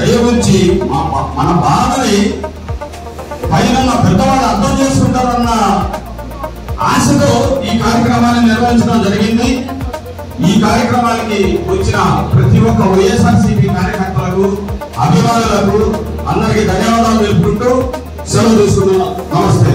దయ ఉంచి మన బాధని పైన పెద్దవాళ్ళు అర్థం చేసుకుంటారన్న ఆశతో ఈ కార్యక్రమాన్ని నిర్వహించడం జరిగింది. ఈ కార్యక్రమానికి వచ్చిన ప్రతి ఒక్క వైఎస్ఆర్సీపీ కార్యకర్తలకు, అభిమానులకు అందరికీ ధన్యవాదాలు తెలుపుకుంటూ సెలవు తీసుకున్నాం. నమస్తే.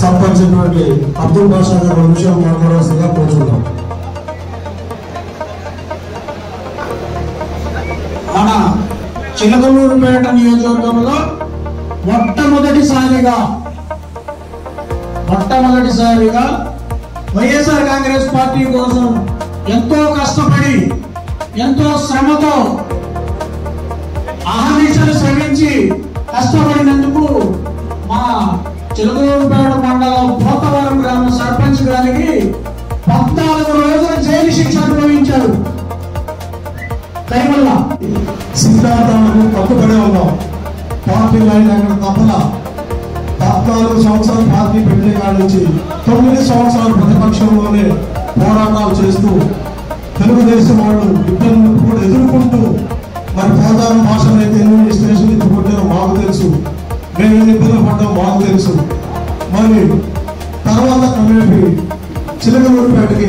సంబంధించినటువంటి అబ్దుల్ బాషా గారు విషయం మాట్లాడాల్సిందిగా కోరుచున్నాం. మన చిలకలూరుపేట నియోజకవర్గంలో మొట్టమొదటిసారిగా వైఎస్ఆర్ కాంగ్రెస్ పార్టీ కోసం ఎంతో కష్టపడి ఎంతో శ్రమతో అహర్నిశలు శ్రమించి కష్టపడినందుకు మా చిలకలూరుపేట మండలం పోతవరం గ్రామ సర్పంచ్ గారికి 14 రోజుల జైలు శిక్ష అనుభవించారు. దయవల్ల సిద్ధాంతాలకు కట్టుబడి ఉన్నాం. పార్టీ లైన్ అక్కడ తప్పల 14 సంవత్సరాలు పార్టీ పెట్టే కాడ నుంచి 9 సంవత్సరాలు ప్రతిపక్షంలోనే పోరాటాలు చేస్తూ తెలుగుదేశం వాళ్ళు ఇబ్బందులు కూడా ఎదుర్కొంటూ మరి పోతారం భాషను అయితే ఎన్ని స్టేషన్ ఎత్తుకుంటారో మాకు తెలుసు, మేము ఎన్ని ఇబ్బందులు పడ్డాం మాకు తెలుసు. మరి తర్వాత కమిటీ చిలకలూరుపేటకి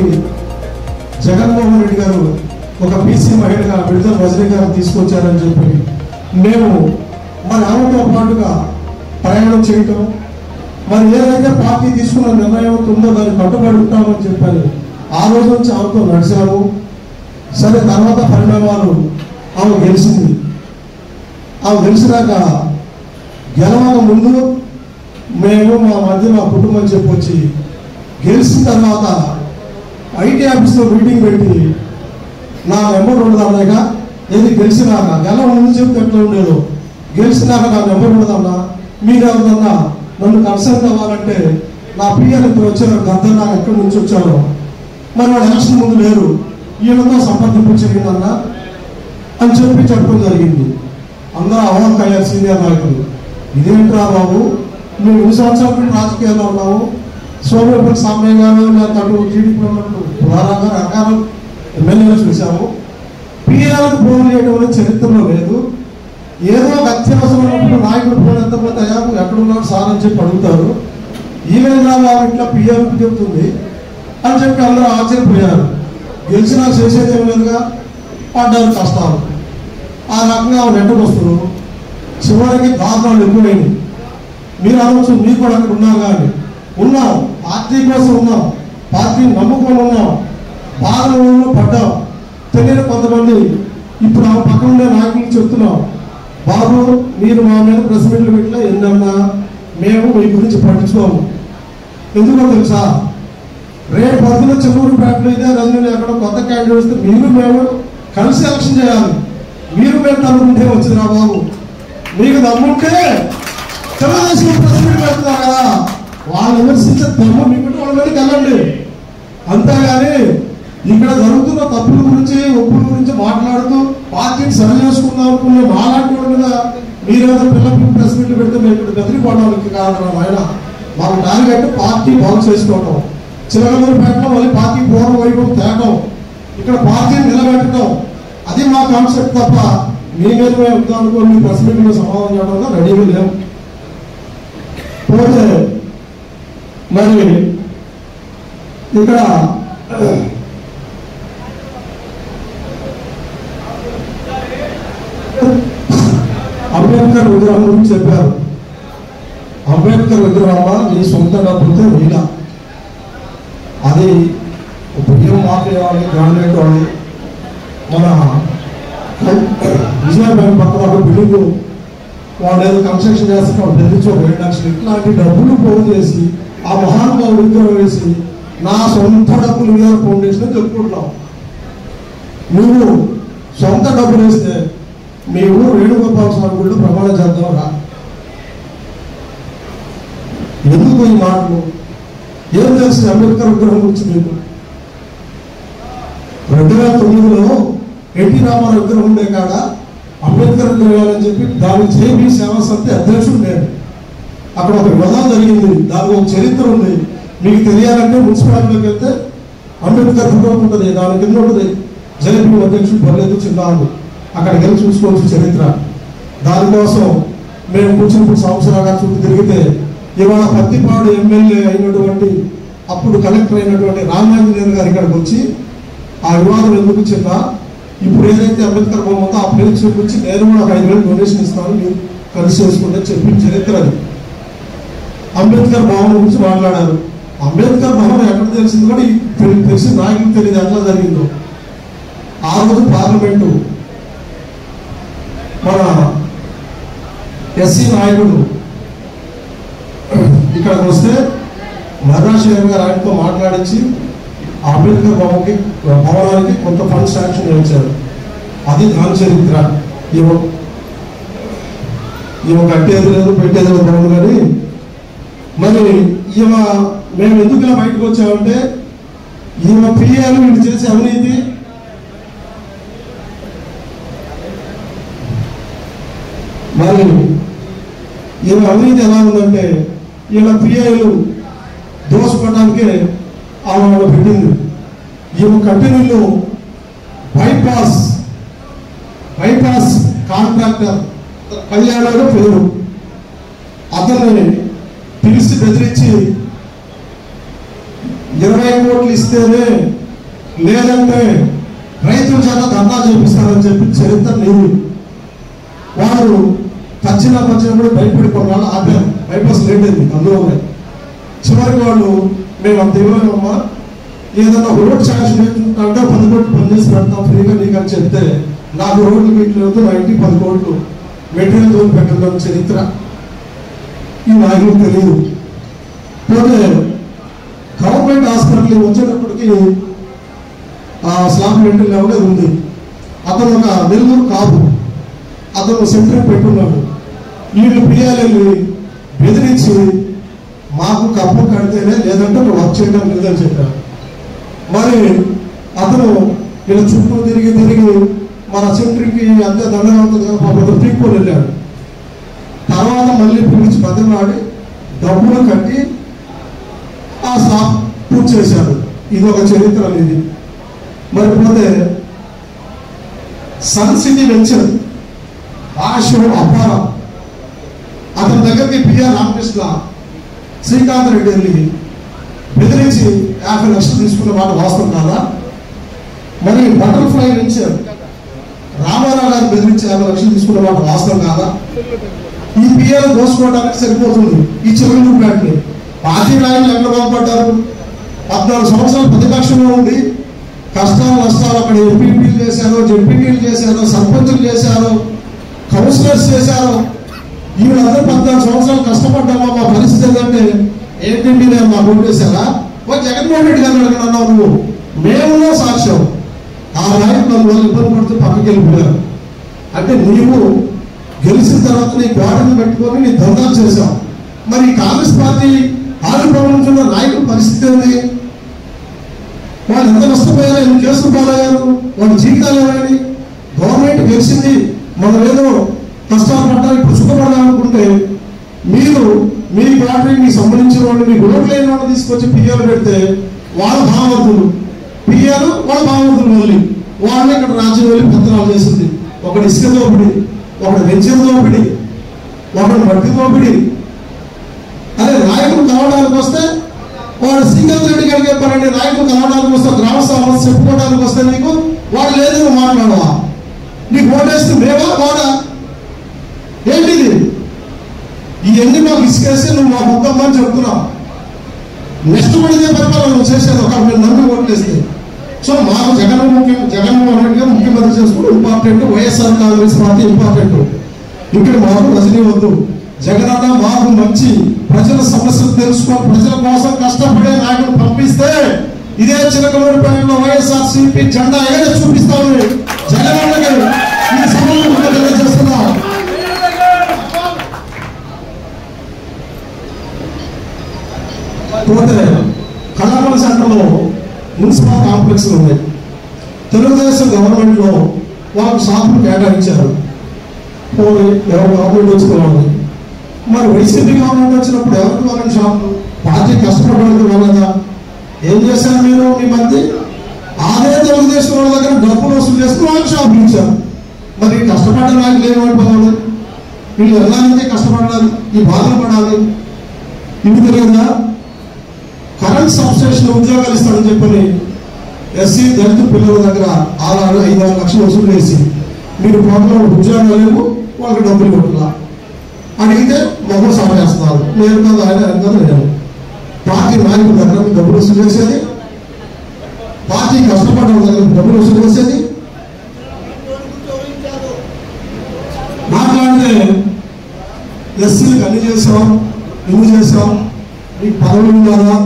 జగన్మోహన్ రెడ్డి గారు ఒక బీసీ మహిళగా విడుదల రజనీ గారు తీసుకొచ్చారని చెప్పి మేము మరి ఆమెతో పాటుగా ప్రయాణం చేయటం, మరి ఏదైతే పార్టీ తీసుకున్న నిర్ణయం ఉందో దాన్ని కట్టుబడి ఉంటామని చెప్పారు. ఆ రోజు నుంచి ఆమెతో నడిచాము. సరే, తర్వాత పరిణామాలు ఆమె గెలిచింది. ఆమె గెలిచినాక గెలవక ముందు మేము మా మధ్య మా కుటుంబం చెప్పొచ్చి గెలిచిన తర్వాత ఐటీ ఆఫీస్లో మీటింగ్ పెట్టి నా నెంబర్ ఉండదన్నాక ఏది గెలిచినాక గెలవ ముందు చెప్తే ఎట్లా ఉండేదో గెలిచినాక నా నెంబర్ ఉండదన్నా, మీరు ఎవరన్నా నన్ను కన్సల్ట్ అవ్వాలంటే నా పిఎల్ ఇప్పుడు వచ్చారు గద్దరు నాకు ఎక్కడి నుంచి వచ్చారో మరి వాళ్ళు ఎలక్షన్ ముందు లేరు, ఈయనతో సంప్రదింపు జరిగిందన్నా అని చెప్పి చెప్పడం జరిగింది. అందరూ అవాక్కయ్యారు సీనియర్ నాయకులు. ఇదేంట్రా బాబు, మేము 2 సంవత్సరాల రాజకీయాల్లో ఉన్నాము, సోమేపల్లి సామయ్య గారు అటు టీడీపీ ఉన్నట్టు పురాణంగా రకాల ఎమ్మెల్యేలు చూసాము. పిఎల్కి ఫోన్ చేయడం అనేది చరిత్రలో లేదు. ఏదో అత్యవసరం ఉన్నప్పుడు నాయకుడు ఫోన్ ఎంతమంది అయ్యా ఎక్కడున్నాడు సార్ అని చెప్పి అడుగుతారు. ఈమెయిల్ వాళ్ళు ఇట్లా పిఎల్కి చెప్తుంది అని చెప్పి అందరూ ఆశ్చర్యపోయారు. గెలిచినా చేసేది ఏం లేదుగా, పడ్డారు కష్టాలు. ఆ రకంగా నెట్టుకు వస్తున్నారు. చివరికి దారుణాలు ఎక్కువైంది. మీరు అనవచ్చు మీరు కూడా అక్కడ ఉన్నారు, కానీ ఉన్నాం, పార్టీ కోసం ఉన్నాం, పార్టీని నమ్ముకొని ఉన్నాం, బాధలో పడ్డాం. తెలియని కొంతమంది ఇప్పుడు ఆ పక్కన ఉండే నాయకులు చెప్తున్నాం, బాబు మీరు మా మీద ప్రెస్ మీట్లు పెట్టినా ఎన్నన్నా మేము మీ గురించి పట్టించుకోము. ఎందుకో తెలుసా, రేపు పొద్దున చిన్నూరుపేటలో ఇదే రజనీ ఎక్కడ కొత్త క్యాండిడేట్ వస్తే మీరు మేము కలిసి ఎలక్షన్ చేయాలి. మీరు మేము తనుకుంటే వచ్చిందిరా బాబు, మీకు దమ్ముంటే తెలుగుదేశం ప్రెస్ మీట్ పెడుతున్నారు కదా, వాళ్ళు విమర్శించే దమ్ము మీకు వాళ్ళ మీదకి వెళ్ళండి. అంతేగాని ఇక్కడ జరుగుతున్న తప్పుల గురించి ఒప్పుల గురించి మాట్లాడుతూ పార్టీని సరి చేసుకుందాం అనుకునే మాలాంటి వాళ్ళ మీద మీరేదో పిల్లలు ప్రెస్ మీట్లు పెడితే మేము ఇక్కడ బెదిరిపోవడానికి కాదు. ఆయన మాకు టార్గెట్ పార్టీ బాగు చేసుకోవటం, చిలకలూరుపేటలో మళ్ళీ పార్టీ పూర్వ వైభవం తేవటం, ఇక్కడ పార్టీని నిలబెట్టడం, అది మా కాన్సెప్ట్ తప్ప మీ మీద మేము అనుకోని మీ ప్రెస్ మీట్ మీద సమాధానం చేయడంలో రెడీగా లేవు. పోతే మరి ఇక్కడ అంబేద్కర్ విగ్రహం గురించి చెప్పారు. అంబేద్కర్ విగ్రహమా నీ సొంత డబ్బులతో వీలా, అది బియ్యం మాట్లాడాలి గవర్నమెంట్ వాళ్ళు. మన విజయ బ్యాంక్ పక్కన బిల్డింగ్ వాళ్ళు ఏదో కన్స్ట్రక్షన్ చేస్తే బెదిరించో 2 లక్షలు ఇట్లాంటి డబ్బులు పోగు చేసి ఆ మహానుభావుడు విగ్రహం వేసి నా సొంత డబ్బులు విఆర్ ఫౌండేషన్ చెప్పుకుంటున్నాం. నువ్వు సొంత డబ్బులు వేస్తే మీ ఊరు వేణుగోపాల స్వామి గుడిలో ప్రమాణం చేద్దాం రా. ఎందుకు ఈ మాటలు? ఏం తెలుసు అంబేద్కర్ విగ్రహం గురించి మీకు? 2009లో ఎన్టీ రామారావు విగ్రహం ఉండే కాడ అంబేద్కర్ వేయాలని చెప్పి దానికి జేబీ సేవా సమితి అధ్యక్షుడు నేను. అక్కడ ఒక వివాదం జరిగింది, దానికి ఒక చరిత్ర ఉంది. మీకు తెలియాలంటే మున్సిపాలిటీలోకి వెళ్తే అంబేద్కర్ ఫోటో ఉంటుంది, దాని కింద ఉంటుంది జేబీ అధ్యక్షుడు పర్లేదు చిన్నాను, అక్కడికి వెళ్ళి చూసుకోవచ్చు చరిత్ర. దానికోసం మేము కూర్చున్నప్పుడు సంవత్సరాల చుట్టూ తిరిగితే ఇవాళ పత్తిపాడు ఎమ్మెల్యే అయినటువంటి అప్పుడు కలెక్టర్ అయినటువంటి రామాంజనేయులు గారు ఇక్కడికి వచ్చి ఆ వివాదం ఎందుకు చిన్న ఇప్పుడు ఏదైతే అంబేద్కర్ భవన్ ఉందో ఆ ప్లేస్ చూపించి నేను కూడా ఒక 5,000 డొనేషన్ ఇస్తాను మీరు కలిసి చేసుకుంటే చెప్పిన చరిత్ర అది. అంబేద్కర్ భవన్ గురించి మాట్లాడారు. అంబేద్కర్ భవన్ ఎక్కడ తెలిసింది కూడా తెలిసిన నాయకులకు తెలియదు ఎట్లా జరిగిందో. ఆ రోజు పార్లమెంటు మన ఎస్సీ నాయకుడు ఇక్కడికి వస్తే మర్రాశేఖర్ గారు ఆయనతో మాట్లాడించి అంబేద్కర్ భవనానికి కొంత ఫండ్ శాంక్షన్ చేయించారు. అది దాని చరిత్ర. ఈమె కట్టేది లేదు పెట్టేది లేదు భవన్. కానీ మరి మేము ఎందుకు ఇలా బయటకు వచ్చామంటే ఈమె పిఏలు వీళ్ళు చేసే అవినీతి మరి ఈమె అవినీతి ఎలా ఉందంటే ఈమె పిఐలు దోసుకోవడానికే ఆమె పెట్టింది. ఈమె కంపెనీలో బైపాస్ కాంట్రాక్టర్ కళ్యాణంలో పేరు అతన్ని పిలిచి బెదిరించి 20 కోట్లు ఇస్తేనే లేదంటే రైతుల చేత ధర్నా చేపిస్తారని చెప్పి చరిత్ర లేదు. వారు పచ్చినప్పుడు భయపడి కొన్నాళ్ళు ఆపారు. బైపాస్ లేట్ అయింది అందులోనే. చివరికి వాళ్ళు మేము అంత ఇవ్వలేమమ్మా, ఏదన్నా రోడ్ శాంక్షన్ అంటే 10 కోట్లు పనిచేసి పెడతాం ఫ్రీగా నీకు అని చెప్తే నాకు రోడ్లు వీటిలో నా ఇంటికి 10 కోట్లు మెటీరియల్ తోటి పెట్టడం చరిత్ర ఈ నాయకులకు తెలియదు. పోతే గవర్నమెంట్ హాస్పిటల్ వచ్చేటప్పటికి ఆ స్లాబ్ మెటీరియల్ ఎవరే ఉంది. అతను ఒక నెల్లూరు కాదు, అతను సెంటర్ పెట్టున్నాడు. వీళ్ళు పిఎల్ఎల్ని బెదిరించి మాకు కప్పు కడితేనే లేదంటే వర్క్ చేయడం లేదని చెప్పారు. మరి అతను ఇలా చుట్టూ తిరిగి మన సెంటర్కి అంతే దండగా ఉంటుంది కదా పీక్కొని వెళ్ళాడు. తర్వాత మళ్ళీ పిలిచి బతిమాడి డబ్బులు కట్టి ఆ స్లాబ్ పూర్తి చేశాడు. ఇది ఒక చరిత్ర అనేది. మరి పోతే సన్ సిటీ వెంచర్ ఆశయం అపారం అతని దగ్గరికి పిఆర్ రామకృష్ణ శ్రీకాంత్ రెడ్డి వెళ్ళి బెదిరించి 50 లక్షలు తీసుకున్న మాట వాస్తవం కాదా? మరి బటర్ఫ్లై వెంచర్ రామారావు గారు బెదిరించి 50 లక్షలు తీసుకున్న మాట వాస్తవం కాదా? ఈ పిఆర్ దోసుకోవడానికి సరిపోతుంది. ఈ చివరి ప్లాట్ని పార్టీ నాయకులు ఎక్కడ బాగుపడ్డారు? 14 సంవత్సరాలు ప్రతిపక్షంలో ఉండి కష్టాలు నష్టాలు అక్కడ ఎంపీపీలు చేశారు, జెడ్పీటీలు చేశారు, సర్పంచులు చేశారు, కౌన్సిలర్స్ చేశారు. వీళ్ళందరూ 14 సంవత్సరాలు కష్టపడ్డామా మా పరిస్థితి ఏంటంటే ఏంటండి నేను మా ఓటు వేశారా? జగన్మోహన్ రెడ్డి గారు అన్నావు నువ్వు, మేములో సాక్ష్యం. ఆ నాయకులు వాళ్ళు ఇబ్బంది పడుతూ పక్కకి వెళ్ళిపోయారు. అంటే నీవు గెలిచిన తర్వాత నీ గోడను పెట్టుకొని నీ దందాలు చేశావు. మరి కాంగ్రెస్ పార్టీ ఆవిర్భవించిన నాయకుల పరిస్థితి ఏంది? వాళ్ళు ఎంత నష్టపోయారో, ఎన్ని కేసులు పాలయ్యారు, వాళ్ళ జీవితాలు ఏమైనా? గవర్నమెంట్ గెలిచింది, మనం ఏదో కష్టాలు పడ్డారు, ఇప్పుడు సుఖపడాలనుకుంటే మీరు మీ పార్టీకి సంబంధించిన వాళ్ళు మీ ఓట్లు లేని వాళ్ళు తీసుకొచ్చి పిఎలు పెడితే వాళ్ళ భావవంతులు పిఎలు వాళ్ళ భావవంతులు వెళ్ళి వాళ్ళని ఇక్కడ రాజ్యం వెళ్ళి పత్రాలు చేసింది. ఒకటి ఇసుక దోపిడి, ఒకటి వెంచర్ దోపిడి, ఒకటి మట్టి దోపిడి. అదే నాయకులు కలవడానికి వస్తే వాడు శ్రీకాంత్ రెడ్డి గారికి చెప్పారండి, నాయకులు కలవడానికి వస్తే గ్రామ సమస్య చెప్పుకోవడానికి వస్తే నీకు వాడు లేదు నువ్వు మాట్లాడవా? నీకు ఓటేస్తే మేవా వాడా? ఏంటిది? ఇవన్నీ మాకు ఇసుకేసి నువ్వు మాకు ఒక్కమ్మని చెప్తున్నావు. నెక్స్ట్ కూడా ఇదే పరిపాలన నువ్వు చేసేది ఒక మీరు నమ్మి ఓట్లేస్తే. సో మాకు జగన్మోహన్ రెడ్డి గారు ముఖ్యమంత్రి చేసుకోవడం important, YSR Congress party important. ఇక్కడ మాకు రజనీ వద్దు. జగనన్న మాకు మంచి ప్రజల సమస్యలు తెలుసుకొని ప్రజల కోసం కష్టపడే నాయకులు పంపిస్తే ఇదే చిలకలూరిపేటలో వైఎస్ఆర్సీపీ జెండా ఏదో చూపిస్తామని జగనన్న గారు ఈ సమయంలో తెలియజేస్తున్నాం. పోతే కళాశాల సెంటర్లో మున్సిపల్ కాంప్లెక్స్లు ఉన్నాయి. తెలుగుదేశం గవర్నమెంట్లో వాళ్ళకు షాపులు కేటాయించారు. పోయి ఎవరు గవర్నమెంట్ వచ్చుకోవాలి. మరి వైసీపీ గవర్నమెంట్ వచ్చినప్పుడు ఎవరికి వాళ్ళని షాప్ పార్టీ కష్టపడడానికి వాళ్ళదా? ఏం చేశారు మీరు? మీ మధ్య అదే తెలుగుదేశం వాళ్ళ దగ్గర డబ్బులు వసూలు చేస్తూ వాళ్ళకి షాపులు ఇచ్చారు. మరి కష్టపడ్డ నాయకులు ఏమైపోవాలి? వీళ్ళు వెళ్ళాలంటే కష్టపడాలి, ఈ బాధలు పడాలి. ఇవి తెలియదా? కరెంట్ సబ్స్టేషన్ ఉద్యోగాలు ఇస్తాడని చెప్పని ఎస్సీ దళిత పిల్లల దగ్గర 6-5 లక్షలు వసూలు చేసి మీరు ప్రోగ్రాం ఉద్యోగాలు లేవు, వాళ్ళకి డబ్బులు కొట్టులా అడిగితే మొహం సాగు చేస్తున్నారు. నేను కాదు, ఆయన కాదు, నేను పార్టీ నాయకుల దగ్గర డబ్బులు వసూలు చేసేది, పార్టీ కష్టపడ్డ దగ్గర డబ్బులు వసూలు చేసేది. మాట్లాడితే ఎస్సీలకు అన్ని చేసాం, ఇన్ని చేసాం, నీకు పదవులు ఉండాలా,